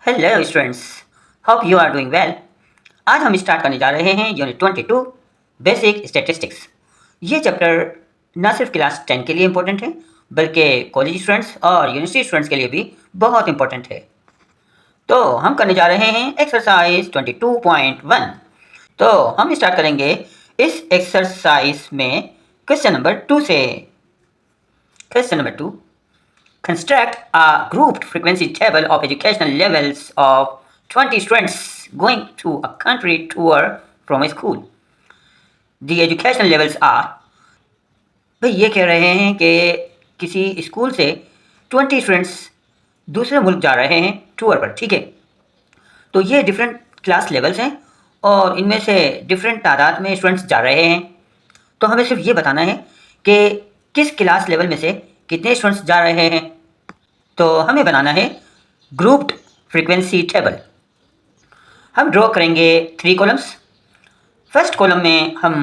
Hello students, hope you are doing well. आज हम start करने जा रहे हैं यूनिट 22 बेसिक स्टैटिस्टिक्स। ये चैप्टर न सिर्फ क्लास 10 के लिए इम्पोर्टेंट है बल्कि कॉलेज स्टूडेंट्स और यूनिवर्सिटी स्टूडेंट्स के लिए भी बहुत इम्पोर्टेंट है। तो हम करने जा रहे हैं एक्सरसाइज 22.1। तो हम स्टार्ट करेंगे इस एक्सरसाइज में क्वेश्चन नंबर 2 से। Question number 2, construct a grouped frequency table of educational levels of 20 students going to a country tour from a school. The educational levels are, भाई ये कह रहे हैं कि किसी स्कूल से 20 स्टूडेंट्स दूसरे मुल्क जा रहे हैं टूर पर, ठीक है। तो ये डिफरेंट क्लास लेवल्स हैं और इनमें से डिफरेंट तादाद में स्टूडेंट्स जा रहे हैं। तो हमें सिर्फ ये बताना है कि किस क्लास लेवल में से कितने स्टूडेंट्स जा रहे हैं। तो हमें बनाना है ग्रुप्ड फ्रीक्वेंसी टेबल। हम ड्रॉ करेंगे 3 कॉलम्स। फर्स्ट कॉलम में हम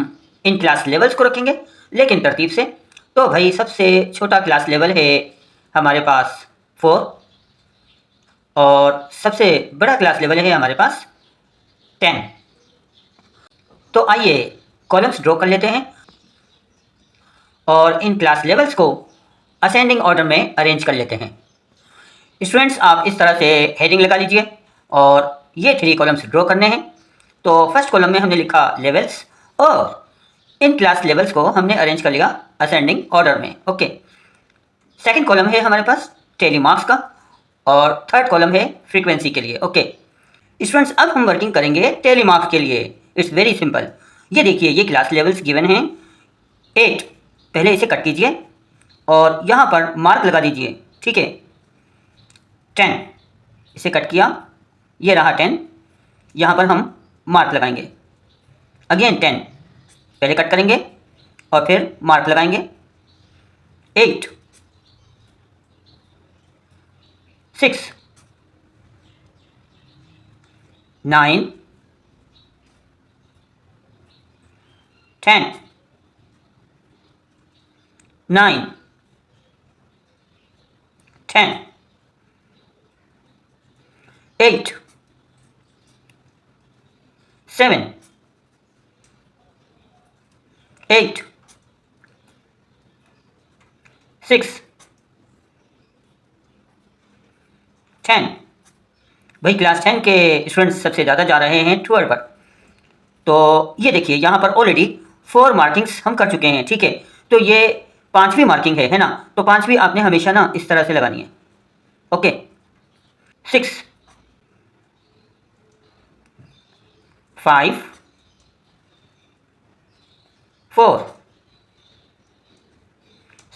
इन क्लास लेवल्स को रखेंगे लेकिन तरतीब से। तो भाई सबसे छोटा क्लास लेवल है हमारे पास 4 और सबसे बड़ा क्लास लेवल है हमारे पास 10। तो आइए कॉलम्स ड्रॉ कर लेते हैं और इन क्लास लेवल्स को असेंडिंग ऑर्डर में अरेंज कर लेते हैं। स्टूडेंट्स, आप इस तरह से हेडिंग लगा लीजिए और ये 3 कॉलम्स ड्रॉ करने हैं। तो फर्स्ट कॉलम में हमने लिखा लेवल्स और इन क्लास लेवल्स को हमने अरेंज कर लिया असेंडिंग ऑर्डर में। ओके, सेकंड कॉलम है हमारे पास टेलीमार्क्स का और थर्ड कॉलम है फ्रीक्वेंसी के लिए। ओके स्टूडेंट्स, अब हम वर्किंग करेंगे टेलीमार्क्स के लिए। It's very simple. ये देखिए, ये क्लास लेवल्स गिवन हैं 8। पहले इसे कट कीजिए और यहाँ पर मार्क लगा दीजिए, ठीक है। 10 इसे कट किया, ये रहा 10, यहाँ पर हम मार्क लगाएंगे। अगेन 10 पहले कट करेंगे और फिर मार्क लगाएंगे। 8, 6, 9, 10, 9, 10, 8, 7, 8, 6, 10। भाई क्लास 10 के स्टूडेंट्स सबसे ज़्यादा जा रहे हैं टूर पर। तो ये देखिए, यहाँ पर ऑलरेडी 4 मार्किंग्स हम कर चुके हैं, ठीक है। तो ये 5वीं मार्किंग है ना। तो 5वीं आपने हमेशा ना इस तरह से लगानी है। Okay, 6, 5, 4,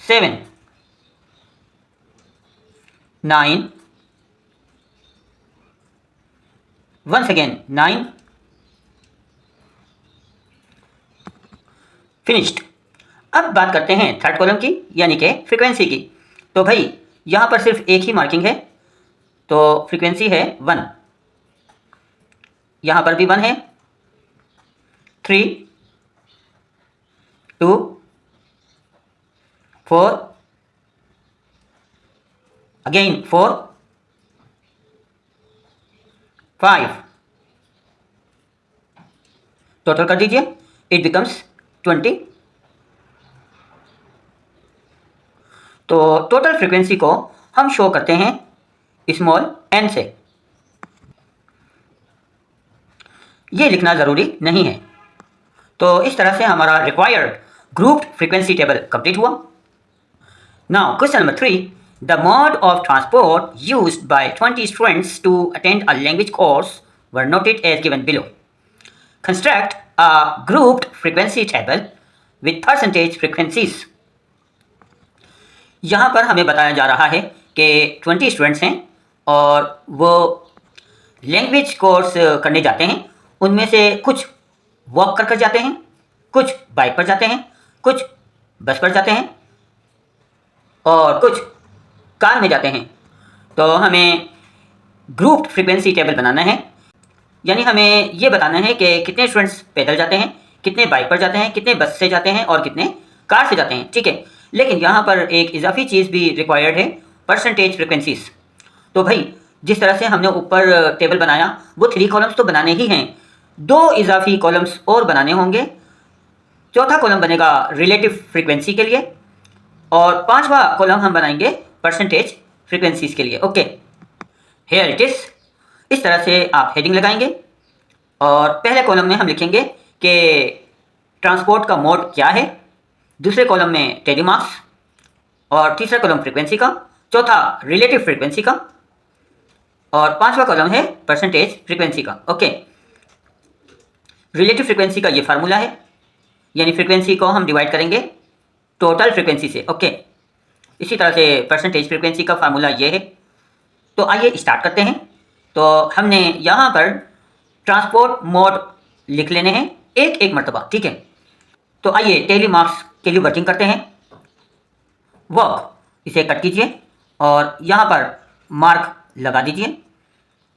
7, 9, once again 9, finished. अब बात करते हैं थर्ड कॉलम की, यानी कि फ्रीक्वेंसी की। तो भाई यहाँ पर सिर्फ एक ही मार्किंग है, तो फ्रीक्वेंसी है 1। यहाँ पर भी 1 है। 3, 2, 4, अगेन 4, 5। टोटल कर दीजिए, इट बिकम्स 20। तो टोटल फ्रीक्वेंसी को हम शो करते हैं स्मॉल n से। ये लिखना ज़रूरी नहीं है। तो इस तरह से हमारा required grouped frequency table complete हुआ। Now question number 3, the mode of transport used by 20 students to attend a language course were noted as given below. Construct a grouped frequency table with percentage frequencies. यहाँ पर हमें बताया जा रहा है कि 20 students हैं और वो लैंग्वेज कोर्स करने जाते हैं। उनमें से कुछ वॉक कर जाते हैं, कुछ बाइक पर जाते हैं, कुछ बस पर जाते हैं और कुछ कार में जाते हैं। तो हमें ग्रुप फ्रीक्वेंसी टेबल बनाना है, यानी हमें ये बताना है कि कितने स्टूडेंट्स पैदल जाते हैं, कितने बाइक पर जाते हैं, कितने बस से जाते हैं और कितने कार से जाते हैं, ठीक है। लेकिन यहाँ पर एक इजाफी चीज़ भी रिक्वायर्ड है, परसेंटेज फ्रीक्वेंसीज। तो भाई जिस तरह से हमने ऊपर टेबल बनाया वो 3 कॉलम्स तो बनाने ही हैं, 2 इजाफी कॉलम्स और बनाने होंगे। चौथा कॉलम बनेगा रिलेटिव फ्रीक्वेंसी के लिए और 5वां कॉलम हम बनाएंगे परसेंटेज फ्रीक्वेंसीज के लिए। Okay, here it is. इस तरह से आप हेडिंग लगाएंगे और पहले कॉलम में हम लिखेंगे कि ट्रांसपोर्ट का मोड क्या है, दूसरे कॉलम में टेलीमार्क्स और तीसरा कॉलम फ्रीक्वेंसी का, चौथा रिलेटिव फ्रीक्वेंसी का और 5वां कॉलम है परसेंटेज फ्रीक्वेंसी का। ओके, रिलेटिव फ्रीक्वेंसी का ये फार्मूला है, यानी फ्रीक्वेंसी को हम डिवाइड करेंगे टोटल फ्रीक्वेंसी से। ओके, इसी तरह से परसेंटेज फ्रीक्वेंसी का फार्मूला ये है। तो आइए स्टार्ट करते हैं। तो हमने यहाँ पर ट्रांसपोर्ट मोड लिख लेने हैं एक एक मरतबा, ठीक है। तो आइए टेली मार्क्स के लिए वर्किंग करते हैं। वर्क, इसे कट कीजिए और यहाँ पर मार्क लगा दीजिए।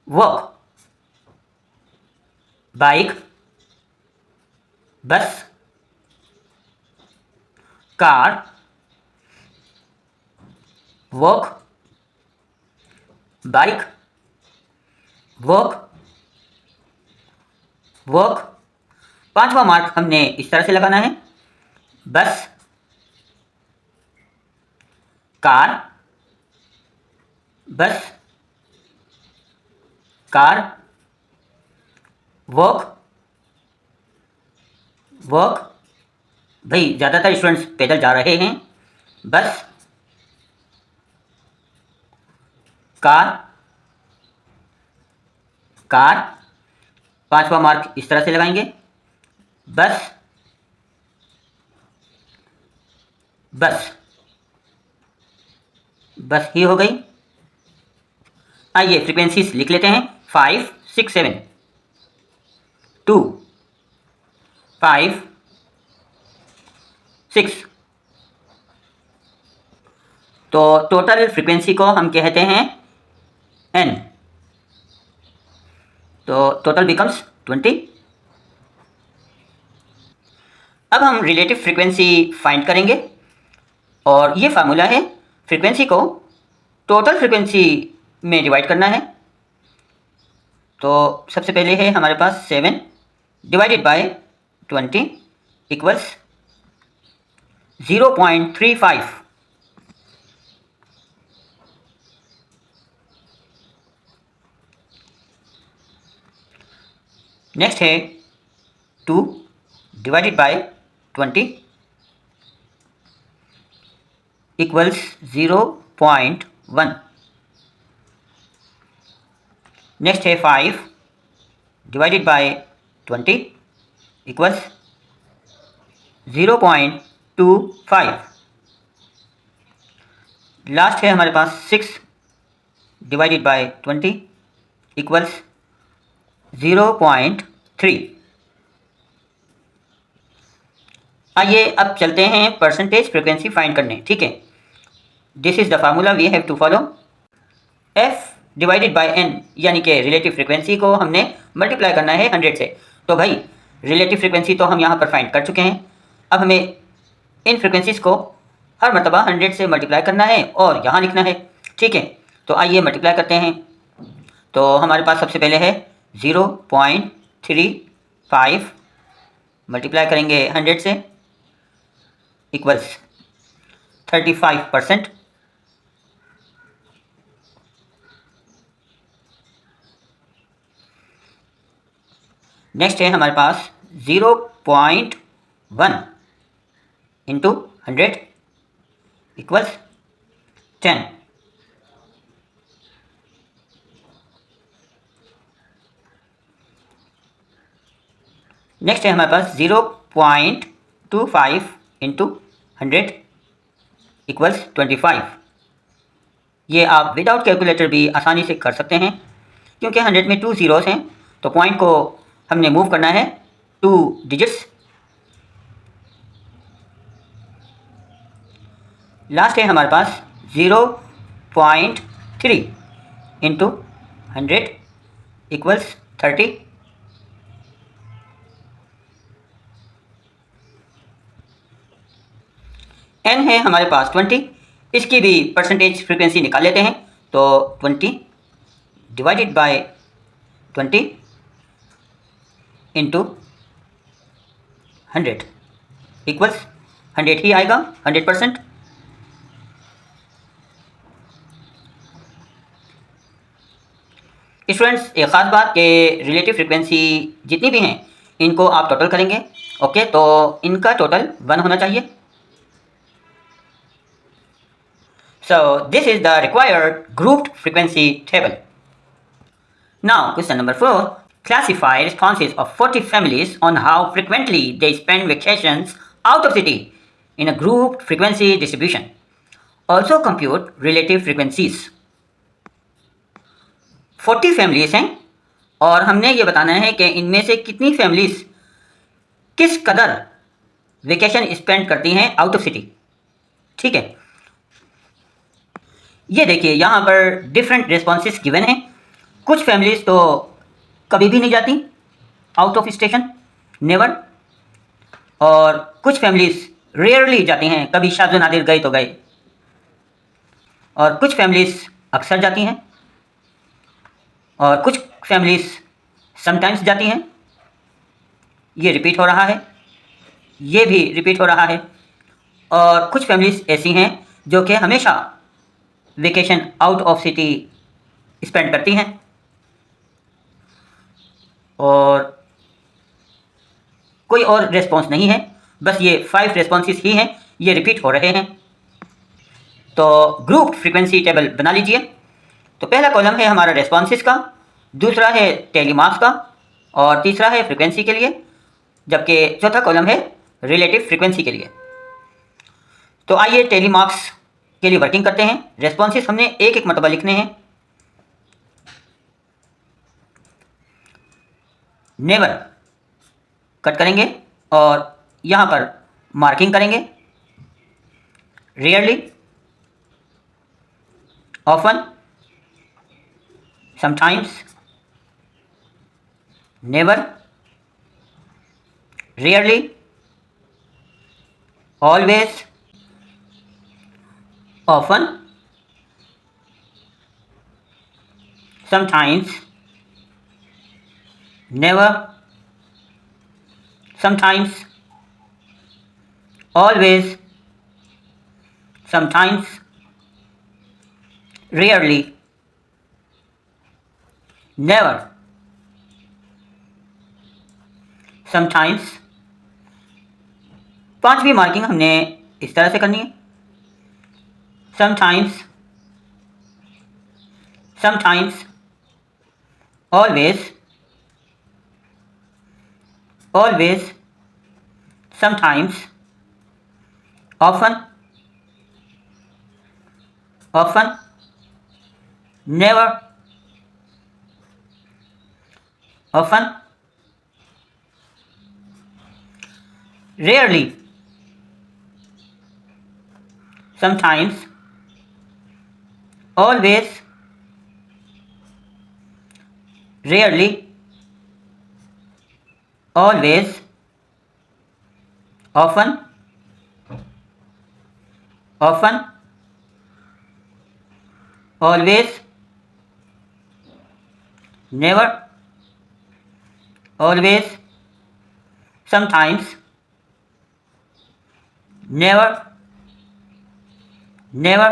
Walk, bike, bus, car, walk, bike, walk, walk. 5वां मार्क हमने इस तरह से लगाना है, बस, कार, बस, कार, वर्क, वर्क। भाई ज़्यादातर स्टूडेंट्स पैदल जा रहे हैं। बस, कार, कार। 5वां मार्क इस तरह से लगाएंगे, बस, बस, बस ही हो गई। आइए फ्रीक्वेंसीज लिख लेते हैं, 5, 6, 7, 2, 5, 6। तो टोटल फ्रीक्वेंसी को हम कहते हैं n। तो टोटल बिकम्स 20। अब हम रिलेटिव फ्रीक्वेंसी फाइंड करेंगे और ये फार्मूला है, फ्रीक्वेंसी को टोटल फ्रीक्वेंसी में डिवाइड करना है। तो सबसे पहले है हमारे पास 7 डिवाइडेड बाय 20 इक्वल्स 0.35। नेक्स्ट है 2 डिवाइडेड बाय 20 इक्वल्स 0.1। नेक्स्ट है 5 डिवाइडेड बाय 20 इक्वल्स 0.25। लास्ट है हमारे पास 6 डिवाइडेड बाय 20 इक्वल्स 0.3। आइए अब चलते हैं परसेंटेज फ्रीक्वेंसी फाइंड करने, ठीक है। This is the formula we have to follow. f divided by n, यानी कि रिलेटिव फ्रीक्वेंसी को हमने मल्टीप्लाई करना है 100 से। तो भाई रिलेटिव फ्रीक्वेंसी तो हम यहाँ पर फाइंड कर चुके हैं, अब हमें इन फ्रीक्वेंसीज को हर मरतबा 100 से मल्टीप्लाई करना है और यहाँ लिखना है, ठीक है। तो आइए मल्टीप्लाई करते हैं। तो हमारे पास सबसे पहले है 0.35 मल्टीप्लाई करेंगे 100 से इक्वल्स 35%। नेक्स्ट है हमारे पास 0.1 इंटू 100 इक्वल्स 10। नेक्स्ट है हमारे पास 0.25 इंटू 100 इक्वल्स 25। ये आप विदाउट कैलकुलेटर भी आसानी से कर सकते हैं, क्योंकि 100 में 2 ज़ीरोस हैं, तो पॉइंट को हमने मूव करना है 2 डिजिट्स। लास्ट है हमारे पास 0.3 इंटू 100 इक्वल्स 30। n है हमारे पास 20, इसकी भी परसेंटेज फ्रीक्वेंसी निकाल लेते हैं। तो 20 डिवाइडेड बाय 20 इंटू 100 इक्वल्स 100 ही आएगा, 100%। स्टूडेंट्स, एक ख़ास बात कि रिलेटिव फ्रिक्वेंसी जितनी भी हैं इनको आप टोटल करेंगे, ओके, तो इनका टोटल 1 होना चाहिए। So this is the required grouped frequency table. Now question number 4. Classify responses of 40 families on how frequently they spend vacations out of city in a grouped frequency distribution. Also compute relative frequencies. 40 families हैं और हमने ये बताना है कि इनमें से कितनी फैमिलीज किस कदर वेकेशन स्पेंड करती हैं आउट ऑफ सिटी। ठीक है, ये देखिए यहाँ पर डिफरेंट रिस्पॉन्सेस गिवन हैं। कुछ फैमिलीज तो कभी भी नहीं जाती आउट ऑफ स्टेशन, नेवर, और कुछ फैमिलीज रेयरली जाती हैं, कभी शाज़ नादिर गए तो गए, और कुछ फैमिलीज अक्सर जाती हैं, और कुछ फैमिलीज समटाइम्स जाती हैं। ये रिपीट हो रहा है, ये भी रिपीट हो रहा है, और कुछ फैमिलीज ऐसी हैं जो कि हमेशा vacation out of city spend करती हैं, और कोई और रेस्पॉन्स नहीं है, बस ये 5 रेस्पॉन्सेस ही हैं, ये रिपीट हो रहे हैं। तो ग्रुप फ्रीक्वेंसी टेबल बना लीजिए। तो पहला कॉलम है हमारा रेस्पॉन्सेस का, दूसरा है टेलीमार्क्स का, और तीसरा है फ्रीक्वेंसी के लिए, जबकि चौथा कॉलम है रिलेटिव फ्रीक्वेंसी के लिए। तो आइए टेलीमार्क्स के लिए वर्किंग करते हैं। रेस्पॉन्सेस हमने एक एक मरतबा लिखने हैं। नेवर कट करेंगे और यहाँ पर मार्किंग करेंगे। Rarely, often, sometimes, never, rarely, always, often, sometimes, never, sometimes, always, sometimes, rarely, never, sometimes। पांचवी मार्किंग हमने इस तरह से करनी है। Sometimes, sometimes, always, always, sometimes, often, often, never, often, rarely, sometimes, always, rarely, always, often, often, always, never, always, sometimes, never, never,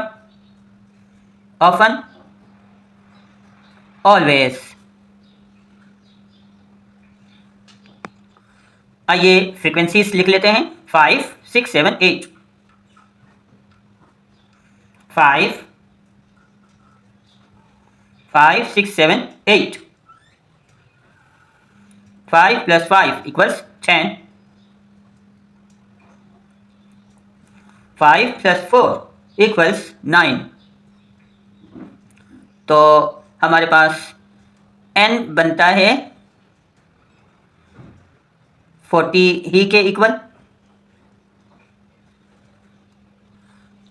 often, always। आइए frequencies लिख लेते हैं। 5, 6, 7, 8। 5, 5, 6, 7, 8। 5 + 5 = 10। 5 + 4 = 9। तो हमारे पास n बनता है 40 ही के इक्वल।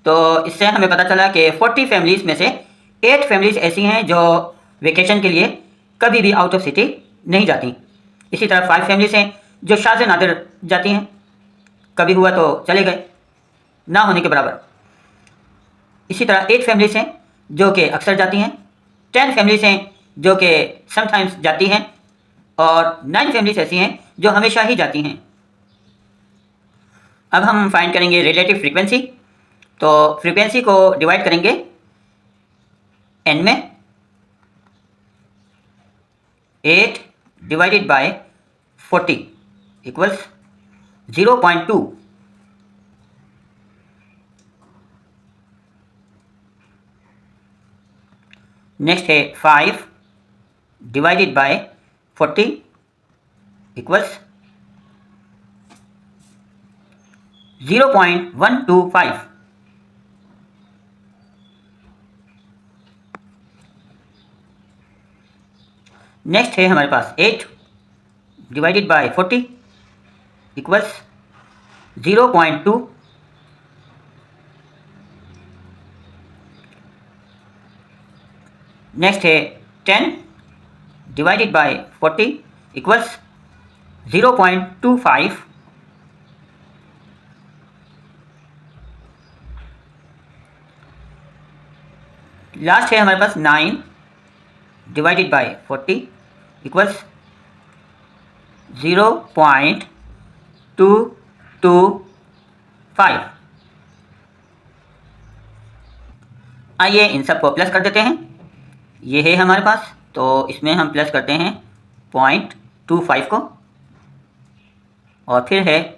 तो इससे हमें पता चला कि 40 फैमिलीज़ में से 8 फैमिलीज़ ऐसी हैं जो वेकेशन के लिए कभी भी आउट ऑफ सिटी नहीं जाती। इसी तरह 5 फैमिलीज़ हैं जो शाज़ नादिर जाती हैं, कभी हुआ तो चले गए, ना होने के बराबर। इसी तरह 8 फैमिलीज़ हैं जो कि अक्सर जाती हैं। 10 फैमिलीज़ हैं जो कि समटाइम्स जाती हैं, और 9 फैमिलीज ऐसी हैं जो हमेशा ही जाती हैं। अब हम फाइंड करेंगे रिलेटिव फ्रीक्वेंसी। तो फ्रीक्वेंसी को डिवाइड करेंगे n में। 8 डिवाइडेड बाय 40 इक्वल्स 0.2। नेक्स्ट है 5 डिवाइडेड बाय 40 इक्वल्स 0.125। नेक्स्ट है हमारे पास 8 डिवाइडेड बाय 40 इक्वल्स 0.2। नेक्स्ट है 10 डिवाइडेड बाय 40 इक्वल्स 0.25। लास्ट है हमारे पास 9 डिवाइडेड बाय 40 इक्वल्स 0.225। आइए इन सब को प्लस कर देते हैं। ये है हमारे पास, तो इसमें हम प्लस करते हैं 0.25 को, और फिर है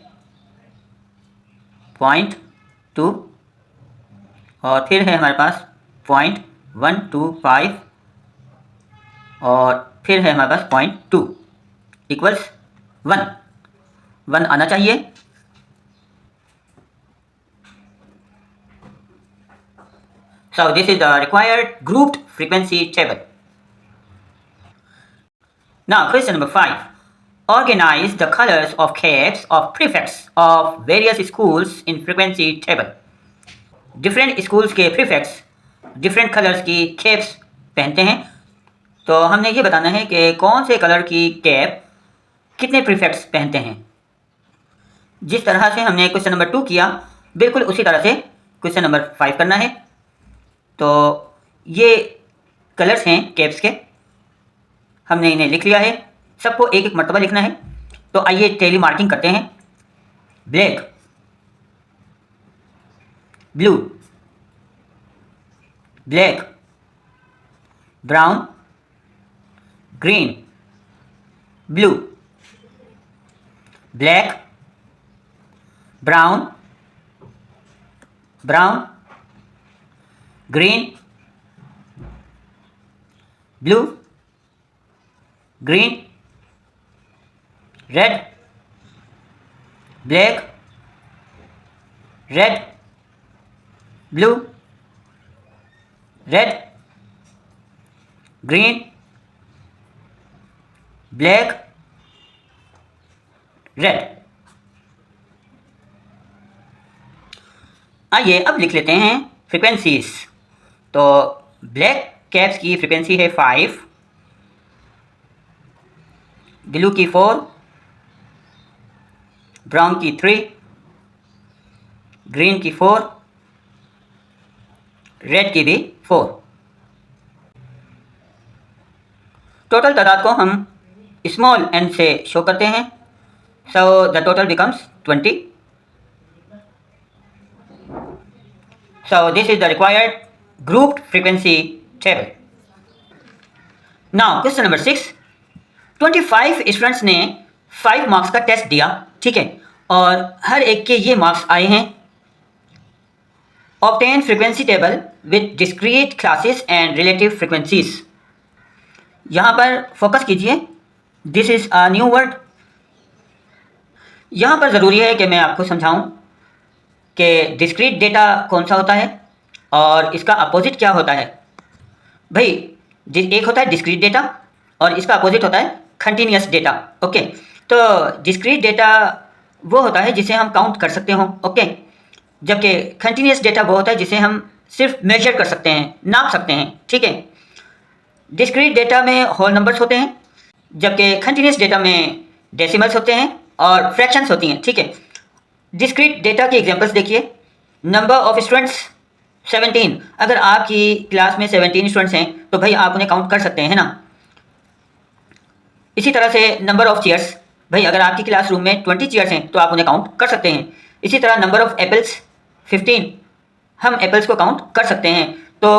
0.2, और फिर है हमारे पास 0.125, और फिर है हमारे पास 0.2 इक्वल्स 1 आना चाहिए। So this is the required grouped frequency table. Now question number 5. Organize the colors of caps of prefects of various schools in frequency table. Different schools के prefects different colors की caps पहनते हैं, तो हमने ये बताना है कि कौन से कलर की कैप कितने prefects पहनते हैं। जिस तरह से हमने क्वेश्चन नंबर 2 किया, बिल्कुल उसी तरह से क्वेश्चन नंबर 5 करना है। तो ये कलर्स हैं कैप्स के, हमने इन्हें लिख लिया है, सबको एक एक मरतबा लिखना है। तो आइए टेली मार्किंग करते हैं। Black, blue, black, brown, green, blue, black, brown, brown, green, blue, green, red, black, red, blue, red, green, black, red. आइए अब लिख लेते हैं फ्रीक्वेंसीज। तो ब्लैक कैप्स की फ्रीक्वेंसी है 5, ब्लू की 4, ब्राउन की 3, ग्रीन की 4, रेड की भी 4। टोटल तादाद को हम स्मॉल n से शो करते हैं, so the total becomes 20। So this is the required grouped frequency table. Now question number 6. 25 students ने 5 मार्क्स का टेस्ट दिया, ठीक है, और हर एक के ये मार्क्स आए हैं। Obtain frequency table with discrete classes and relative frequencies. यहाँ पर फोकस कीजिए, this is a new word. यहाँ पर ज़रूरी है कि मैं आपको समझाऊं कि डिस्क्रीट डेटा कौन सा होता है और इसका अपोजिट क्या होता है। भाई एक होता है डिस्क्रीट डेटा और इसका अपोजिट होता है कंटिन्यूस डेटा। ओके, तो डिस्क्रीट डेटा वो होता है जिसे हम काउंट कर सकते हो, ओके, जबकि कंटिन्यूस डेटा वो होता है जिसे हम सिर्फ मेजर कर सकते हैं, नाप सकते हैं, ठीक है। डिस्क्रीट डेटा में होल नंबर्स होते हैं, जबकि कंटिन्यूस डेटा में डेसिमल्स होते हैं और फ्रैक्शंस होती हैं, ठीक है। डिस्क्रीट डेटा के एग्जांपल्स देखिए। Number of students 17। अगर आपकी क्लास में 17 स्टूडेंट्स हैं तो भाई आप उन्हें काउंट कर सकते हैं, है ना। इसी तरह से नंबर ऑफ़ चेयर्स, भाई अगर आपकी क्लासरूम में 20 चेयर्स हैं तो आप उन्हें काउंट कर सकते हैं। इसी तरह नंबर ऑफ़ एप्पल्स 15, हम एप्पल्स को काउंट कर सकते हैं। तो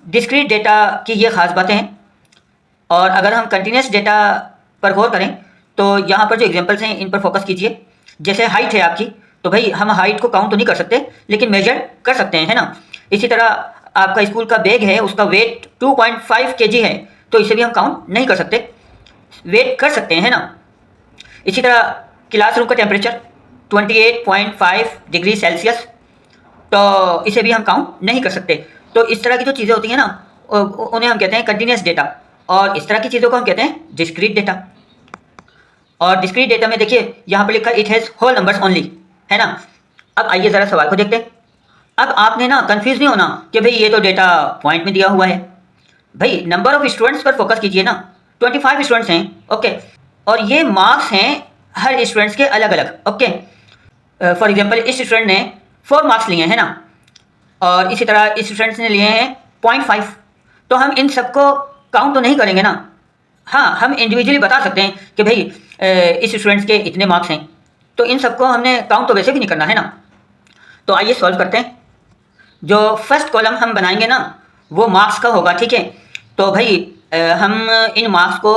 डिस्क्रीट डेटा की ये ख़ास बातें हैं। और अगर हम कंटिन्यूस डेटा पर गौर करें तो यहाँ पर जो एग्जांपल्स हैं इन पर फोकस कीजिए। जैसे हाइट है आपकी, तो भाई हम हाइट को काउंट तो नहीं कर सकते लेकिन मेजर कर सकते हैं, है ना। इसी तरह आपका स्कूल का बैग है, उसका वेट 2.5 kg है, तो इसे भी हम काउंट नहीं कर सकते, वेट कर सकते हैं, है ना। इसी तरह क्लासरूम का टेम्परेचर 28.5 डिग्री सेल्सियस, तो इसे भी हम काउंट नहीं कर सकते। तो इस तरह की जो चीज़ें होती हैं ना, उन्हें हम कहते हैं कंटिन्यूस डेटा, और इस तरह की चीज़ों को हम कहते हैं डिस्क्रीट डेटा। और डिस्क्रीट डेटा में देखिए यहाँ पर लिखा it has whole numbers only, है ना। अब आइए ज़रा सवाल को देखते हैं। अब आपने ना कंफ्यूज नहीं होना कि भाई ये तो डेटा पॉइंट में दिया हुआ है। भाई नंबर ऑफ स्टूडेंट्स पर फोकस कीजिए ना, 25 स्टूडेंट्स हैं, ओके। और ये मार्क्स हैं हर स्टूडेंट्स के अलग अलग, ओके। फॉर एग्जाम्पल इस स्टूडेंट ने 4 मार्क्स लिए हैं ना, और इसी तरह इस स्टूडेंट्स ने लिए हैं 0.5, तो हम इन सबको काउंट तो नहीं करेंगे ना। हाँ, हम इंडिविजुअली बता सकते हैं कि भाई इस स्टूडेंट्स के इतने मार्क्स हैं, तो इन सबको हमने काउंट तो वैसे भी नहीं करना, है ना। तो आइए सॉल्व करते हैं। जो फर्स्ट कॉलम हम बनाएंगे ना वो मार्क्स का होगा, ठीक है। तो भाई हम इन मार्क्स को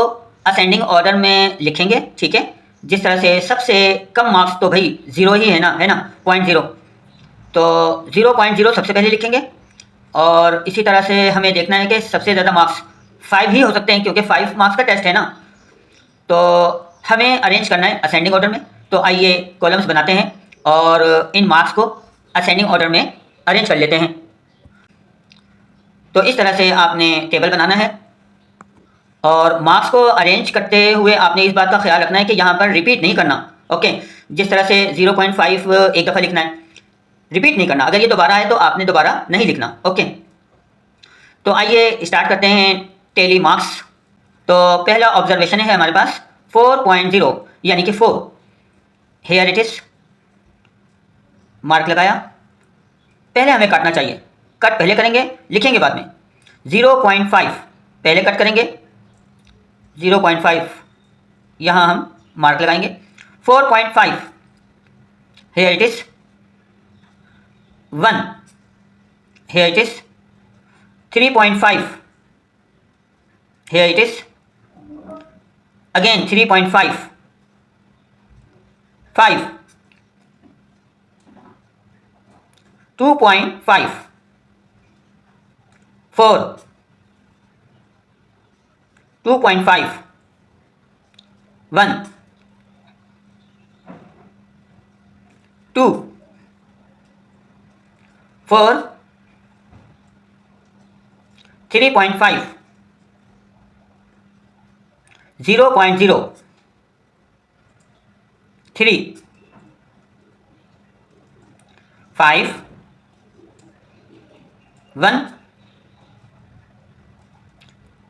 असेंडिंग ऑर्डर में लिखेंगे, ठीक है। जिस तरह से सबसे कम मार्क्स तो भाई 0 ही है ना, 0.0, तो 0.0 सबसे पहले लिखेंगे। और इसी तरह से हमें देखना है कि सबसे ज़्यादा मार्क्स 5 ही हो सकते हैं, क्योंकि 5 मार्क्स का टेस्ट है ना। तो हमें अरेंज करना है असेंडिंग ऑर्डर में। तो आइए कॉलम्स बनाते हैं और इन मार्क्स को असेंडिंग ऑर्डर में अरेंज कर लेते हैं। तो इस तरह से आपने टेबल बनाना है, और मार्क्स को अरेंज करते हुए आपने इस बात का ख्याल रखना है कि यहाँ पर रिपीट नहीं करना, ओके। जिस तरह से 0.5 एक दफ़ा लिखना है, रिपीट नहीं करना। अगर ये दोबारा है तो आपने दोबारा नहीं लिखना, ओके। तो आइए स्टार्ट करते हैं टेली मार्क्स। तो पहला ऑब्जर्वेशन है हमारे पास 4.0 यानी कि 4, हेयर इट इज, मार्क लगाया। पहले हमें काटना चाहिए, कट पहले करेंगे, लिखेंगे बाद में। 0.5 पहले कट करेंगे, 0.5 यहाँ हम मार्क लगाएंगे। 4.5 here it is, 1 here it is, 3.5 here it is, again 3.5, 5, 2.5, 4, 2.5, 1, 2, 4, 3.5, 0.0, 3, 5, 1,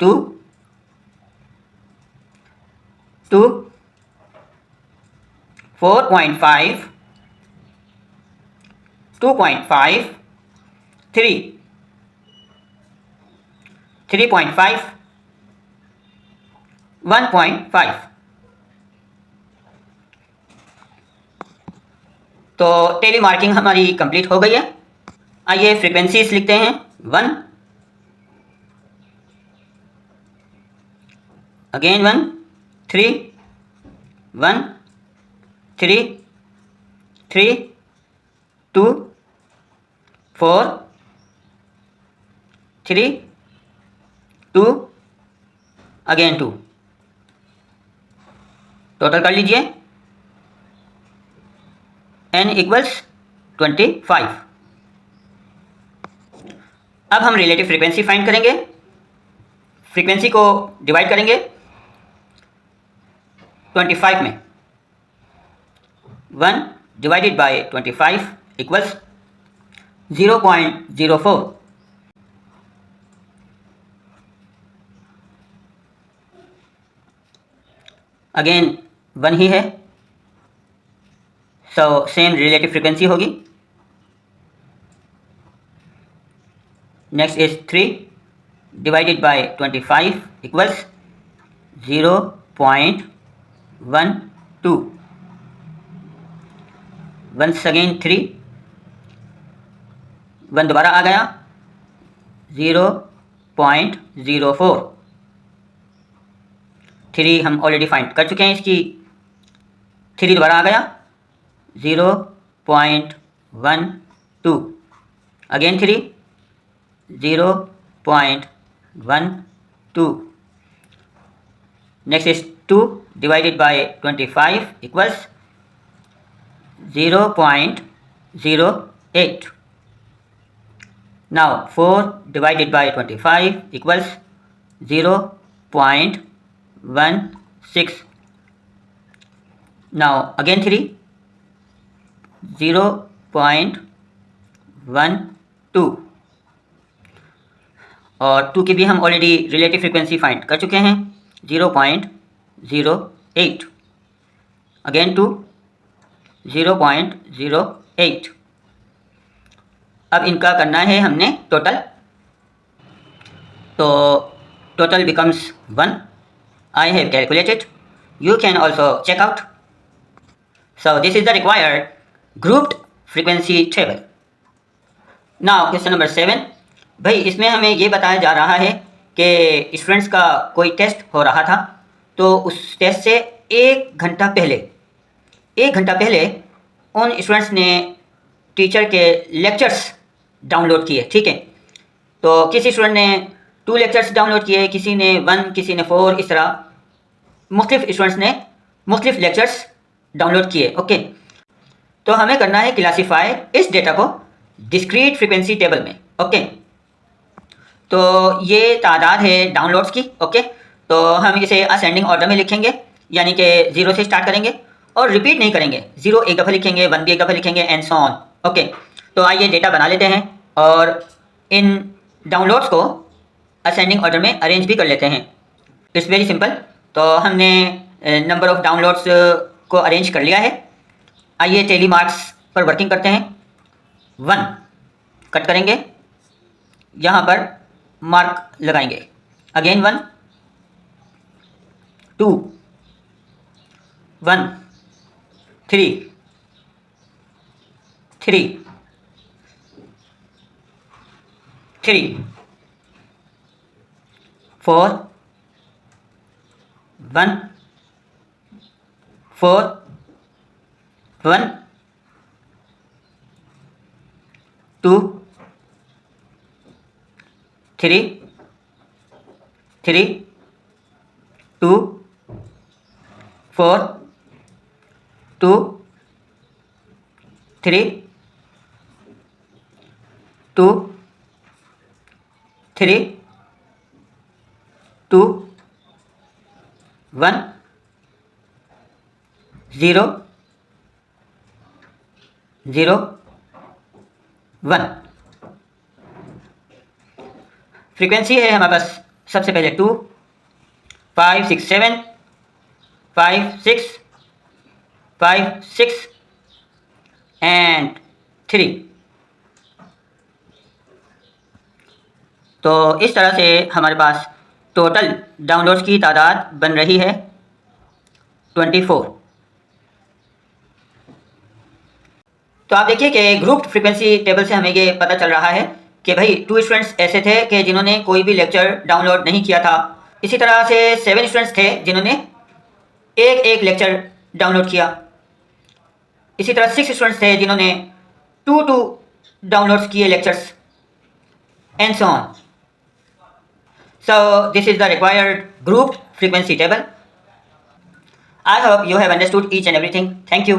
2, 2, 4.5, 2.5, 3, 3.5, 1.5। तो टेली मार्किंग हमारी कंप्लीट हो गई है। आइए फ्रीक्वेंसीज लिखते हैं। 1, अगेन 1, 3, 1, 3, 3, 2, 4, 3, 2, अगेन 2। टोटल कर लीजिए, n इक्वल्स 25। अब हम रिलेटिव फ्रीक्वेंसी फाइंड करेंगे। फ्रीक्वेंसी को डिवाइड करेंगे 25 में। 1 डिवाइडेड बाय 25 इक्वल्स 0.04। अगेन 1 ही है, सो सेम रिलेटिव फ्रीक्वेंसी होगी। Next is 3 divided by 25 equals 0.04। 0.12, once again 3, 1 दोबारा आ गया 0.04, 3 हम ऑलरेडी फाइंड कर चुके हैं इसकी, 3 दोबारा आ गया 0.12, again 3 0.12, next is 2 divided by 25 equals 0.08. Now 4 divided by 25 equals 0.16. Now again 3 0.12, और 2 की भी हम ऑलरेडी रिलेटिव फ्रीक्वेंसी फाइंड कर चुके हैं 0.08, अगेन 2 0.08. अब इनका करना है हमने टोटल, तो total becomes 1. I have calculated. You can also check out. So this is the required grouped frequency table. Now question number 7. भाई इसमें हमें ये बताया जा रहा है कि स्टूडेंट्स का कोई टेस्ट हो रहा था, तो उस टेस्ट से एक घंटा पहले उन स्टूडेंट्स ने टीचर के लेक्चर्स डाउनलोड किए, ठीक है। तो किसी स्टूडेंट ने 2 लेक्चर्स डाउनलोड किए, किसी ने 1, किसी ने 4, इस तरह मुख्तलिफ स्टूडेंट्स ने मुख्तलिफ लेक्चर्स डाउनलोड किए, ओके। तो हमें करना है क्लासीफाई इस डेटा को डिस्क्रीट फ्रीक्वेंसी टेबल में, ओके। तो ये तादाद है डाउनलोड्स की, ओके। तो हम इसे असेंडिंग ऑर्डर में लिखेंगे, यानी कि 0 से स्टार्ट करेंगे और रिपीट नहीं करेंगे, 0 एक दफ़ा लिखेंगे, 1 भी एक दफ़ा लिखेंगे, एंड सो ऑन, ओके। तो आइए डेटा बना लेते हैं और इन डाउनलोड्स को असेंडिंग ऑर्डर में अरेंज भी कर लेते हैं। It's very simple. तो हमने नंबर ऑफ डाउनलोड्स को अरेंज कर लिया है। आइए टेली मार्क्स पर वर्किंग करते हैं। 1 कट करेंगे, यहाँ पर मार्क लगाएंगे, अगेन 1, 2, 1, 3, 3, 4, 1, 4, 1, 2, 3, 3, 2, 4, 2, 3, 2, 3, 2, 1, 0, 0, 1। फ्रीक्वेंसी है हमारे पास सबसे पहले 2, 5, 6, 7, 5, 6, 5, 6 एंड 3। तो इस तरह से हमारे पास टोटल डाउनलोड्स की तादाद बन रही है 24। तो आप देखिए कि ग्रुप्ड फ्रीक्वेंसी टेबल से हमें ये पता चल रहा है कि भाई 2 स्टूडेंट्स ऐसे थे कि जिन्होंने कोई भी लेक्चर डाउनलोड नहीं किया था। इसी तरह से 7 स्टूडेंट्स थे जिन्होंने एक लेक्चर डाउनलोड किया। इसी तरह 6 स्टूडेंट्स थे जिन्होंने 2 डाउनलोड्स किए lectures, and so on. So this is the required grouped frequency table. I hope you have understood each and everything. Thank you.